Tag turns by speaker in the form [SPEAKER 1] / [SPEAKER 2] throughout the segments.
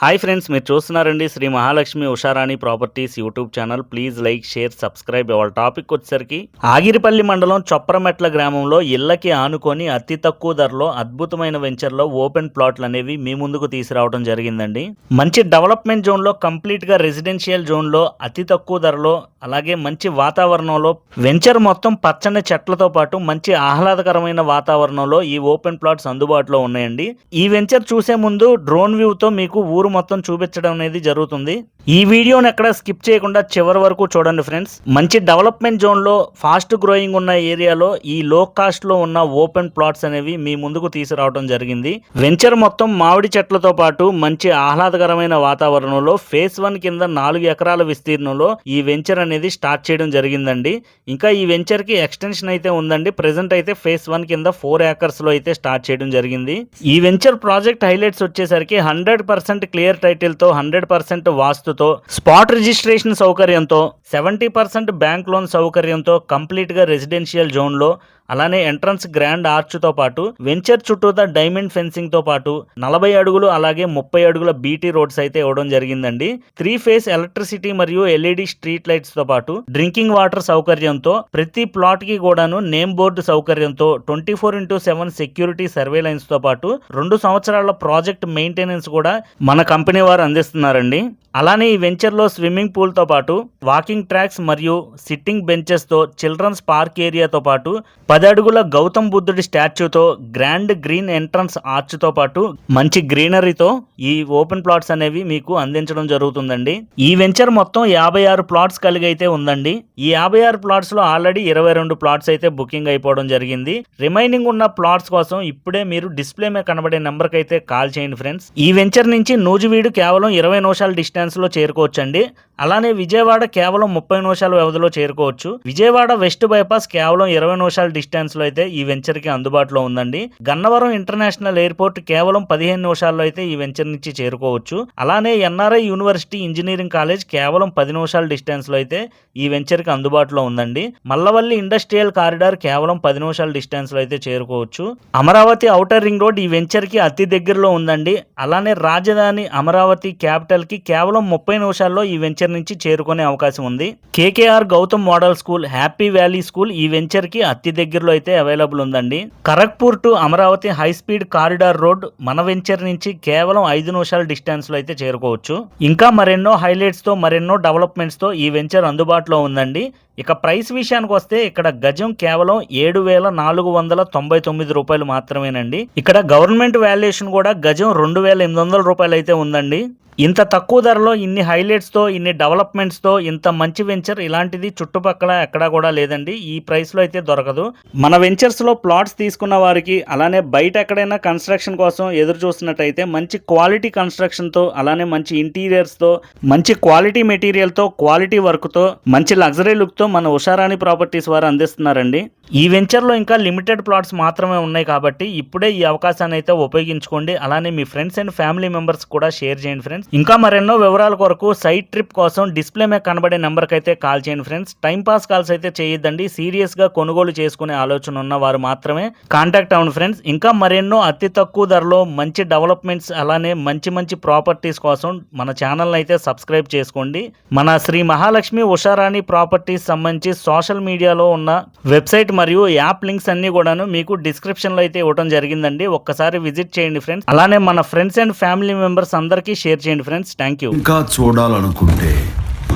[SPEAKER 1] Hi friends, మీరు చూస్తున్నారండి Sri Mahalakshmi Usharani properties YouTube channel. Please like, share, subscribe. వాళ్ళ టాపిక్ వచ్చేసరికి ఆగిరిపల్లి మండలం చొప్రమెట్ల గ్రామంలో ఇళ్లకి ఆనుకొని అతి తక్కువ ధరలో అద్భుతమైన వెంచర్లో ఓపెన్ ప్లాట్లు అనేవి మీ ముందుకు తీసుకురావడం జరిగిందండి. మంచి డెవలప్మెంట్ జోన్లో, కంప్లీట్గా రెసిడెన్షియల్ జోన్లో అతి తక్కువ ధరలో, అలాగే మంచి వాతావరణంలో వెంచర్ మొత్తం పచ్చని చెట్లతో పాటు మంచి ఆహ్లాదకరమైన వాతావరణంలో ఈ ఓపెన్ ప్లాట్స్ అందుబాటులో ఉన్నాయండి. ఈ వెంచర్ చూసే ముందు డ్రోన్ వ్యూతో మీకు ఊరు మొత్తం చూపించడం అనేది జరుగుతుంది. ఈ వీడియోని ఎక్కడ స్కిప్ చేయకుండా చివరి వరకు చూడండి ఫ్రెండ్స్. మంచి డెవలప్మెంట్ జోన్లో, ఫాస్ట్ గ్రోయింగ్ ఉన్న ఏరియాలో ఈ లో కాస్ట్ లో ఉన్న ఓపెన్ ప్లాట్స్ అనేవి మీ ముందుకు తీసుకురావడం జరిగింది. వెంచర్ మొత్తం మామిడి చెట్లతో పాటు మంచి ఆహ్లాదకరమైన వాతావరణంలో ఫేస్ 1 కింద 4 ఎకరాల విస్తీర్ణంలో ఈ వెంచర్ అనేది స్టార్ట్ చేయడం జరిగిందండి. ఇంకా ఈ వెంచర్ కి ఎక్స్టెన్షన్ అయితే ఉందండి. ప్రెసెంట్ అయితే ఫేస్ 1 కింద 4 ఏకర్స్ లో అయితే స్టార్ట్ చేయడం జరిగింది. ఈ వెంచర్ ప్రాజెక్ట్ హైలైట్స్ వచ్చేసరికి 100% క్లియర్ టైటిల్ తో, 100% వాస్తుతో, స్పాట్ రిజిస్ట్రేషన్ సౌకర్యంతో, 70% బ్యాంక్ లోన్ సౌకర్యంతో, కంప్లీట్ గా రెసిడెన్షియల్ జోన్ లో, అలానే ఎంట్రన్స్ గ్రాండ్ ఆర్చ్ తో పాటు వెంచర్ చుట్టూతా డైమండ్ ఫెన్సింగ్ తో పాటు 40 అడుగులు అలాగే 30 అడుగుల బీటీ రోడ్స్ అయితే ఇవ్వడం జరిగిందండి. 3 ఫేస్ ఎలక్ట్రిసిటీ మరియు LED స్ట్రీట్ లైట్స్ తో పాటు డ్రింకింగ్ వాటర్ సౌకర్యంతో, ప్రతి ప్లాట్ కి కూడాను నేమ్ బోర్డు సౌకర్యంతో, 24/7 సెక్యూరిటీ సర్వేలైన్స్ తో పాటు 2 సంవత్సరాల ప్రాజెక్ట్ మెయింటెనెన్స్ కూడా మన కంపెనీ వారు అందిస్తున్నారండి. అలానే ఈ వెంచర్లో స్విమ్మింగ్ పూల్తో పాటు వాకింగ్ ట్రాక్స్ మరియు సిట్టింగ్ బెంచెస్తో, చిల్డ్రన్స్ పార్క్ ఏరియాతో పాటు 10 అడుగుల గౌతమ్ బుద్ధుడి స్టాచ్యూతో, గ్రాండ్ గ్రీన్ ఎంట్రన్స్ ఆర్చ్తో పాటు మంచి గ్రీనరీతో ఈ ఓపెన్ ప్లాట్స్ అనేవి మీకు అందించడం జరుగుతుందండి. ఈ వెంచర్ మొత్తం 56 ప్లాట్స్ కలిగి అయితే ఉందండి. ఈ 56 ప్లాట్స్ లో ఆల్రెడీ 22 ప్లాట్స్ అయితే బుకింగ్ అయిపోవడం జరిగింది. రిమైనింగ్ ఉన్న ప్లాట్స్ కోసం ఇప్పుడే మీరు డిస్ప్లే మీద కనబడే నెంబర్కి అయితే కాల్ చేయండి ఫ్రెండ్స్. ఈ వెంచర్ నుంచి నూజివీడు కేవలం 20 నిమిషాల డిస్టెన్స్ లో చేరుకోవచ్చండి. అలానే విజయవాడ కేవలం 30 నిమిషాల వ్యవధిలో చేరుకోవచ్చు. విజయవాడ వెస్ట్ బైపాస్ కేవలం 20 నిమిషాల డిస్టెన్స్ లో అయితే ఈ వెంచర్ కి అందుబాటులో ఉందండి. గన్నవరం ఇంటర్నేషనల్ ఎయిర్పోర్ట్ కేవలం 15 నిమిషాల్లో అయితే ఈ వెంచర్ నుంచి చేరుకోవచ్చు. అలానే NRI యూనివర్సిటీ ఇంజనీరింగ్ కాలేజ్ కేవలం 10 నిమిషాల డిస్టెన్స్ లో అయితే ఈ వెంచర్ కి అందుబాటులో ఉందండి. మల్లవల్లి ఇండస్ట్రియల్ కారిడార్ కేవలం 10 నిమిషాల డిస్టెన్స్ లో అయితే చేరుకోవచ్చు. అమరావతి ఔటర్ రింగ్ రోడ్ ఈ వెంచర్ కి అతి దగ్గరలో ఉందండి. అలానే రాజధాని అమరావతి క్యాపిటల్ కి కేవలం 30 నిమిషాల్లో ఈ వెంచర్ నుంచి చేరుకునే అవకాశం ఉంది. KKR Gautam model school, happy valley school ఈ వెంచర్ కి అతి దగ్గరలో అయితే అవైలబుల్ ఉందండి. Kharagpur to Amaravati high speed corridor road మన వెంచర్ నుంచి కేవలం 5 నిమిషాల డిస్టెన్స్ లో అయితే చేరుకోవచ్చు. ఇంకా మరెన్నో హైలైట్స్ తో, మరెన్నో డెవలప్మెంట్స్ తో ఈ వెంచర్ అందుబాటులో ఉందండి. ఇక ప్రైస్ విషయానికి వస్తే ఇక్కడ గజం కేవలం 7,499 రూపాయలు మాత్రమేనండి. ఇక్కడ గవర్నమెంట్ వాల్యుయేషన్ కూడా గజం 2,800 రూపాయలు అయితే ఉందండి. ఇంత తక్కువ ధరలో, ఇన్ని హైలైట్స్తో, ఇన్ని డెవలప్మెంట్స్తో ఇంత మంచి వెంచర్ ఇలాంటిది చుట్టుపక్కల ఎక్కడా కూడా లేదండి. ఈ ప్రైస్లో అయితే దొరకదు. మన వెంచర్స్లో ప్లాట్స్ తీసుకున్న వారికి, అలానే బయట ఎక్కడైనా కన్స్ట్రక్షన్ కోసం ఎదురు చూస్తున్నట్టయితే మంచి క్వాలిటీ కన్స్ట్రక్షన్తో, అలానే మంచి ఇంటీరియర్స్తో, మంచి క్వాలిటీ మెటీరియల్తో, క్వాలిటీ వర్క్తో, మంచి లగ్జరీ లుక్తో మన ఉషారాణి ప్రాపర్టీస్ వారు అందిస్తున్నారండి. ఈ వెంచర్లో ఇంకా లిమిటెడ్ ప్లాట్స్ మాత్రమే ఉన్నాయి కాబట్టి ఇప్పుడే ఈ అవకాశాన్ని అయితే ఉపయోగించుకోండి. అలానే మీ ఫ్రెండ్స్ అండ్ ఫ్యామిలీ మెంబర్స్ కూడా షేర్ చేయండి ఫ్రెండ్స్. ఇంకా మరెన్నో వివరాల కొరకు సైట్ ట్రిప్ కోసం డిస్ప్లే మీద కనబడే నెంబర్కి అయితే కాల్ చేయండి ఫ్రెండ్స్. టైం పాస్ కాల్స్ అయితే చేయొద్దండి. సీరియస్గా కొనుగోలు చేసుకునే ఆలోచన ఉన్న వారు మాత్రమే కాంటాక్ట్ అవ్వండి ఫ్రెండ్స్. ఇంకా మరెన్నో అతి తక్కువ ధరలో మంచి డెవలప్మెంట్స్, అలానే మంచి మంచి ప్రాపర్టీస్ కోసం మన ఛానల్ అయితే సబ్స్క్రైబ్ చేసుకోండి. మన శ్రీ మహాలక్ష్మి ఉషారాణి ప్రాపర్టీస్ సంబంధించి సోషల్ మీడియాలో ఉన్న వెబ్సైట్ మరియు యాప్ లింక్స్ అన్ని కూడాను మీకు డిస్క్రిప్షన్ లో అయితే ఇవ్వడం జరిగిందండి. ఒక్కసారి విజిట్ చేయండి ఫ్రెండ్స్. అలానే మన ఫ్రెండ్స్ అండ్ ఫ్యామిలీ మెంబర్స్ అందరికీ షేర్ చేయండి ఫ్రెండ్స్. Thank you.
[SPEAKER 2] ఇంకా చూడాలనుకుంటే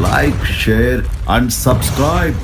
[SPEAKER 2] లైక్, షేర్ అండ్ సబ్స్క్రైబ్.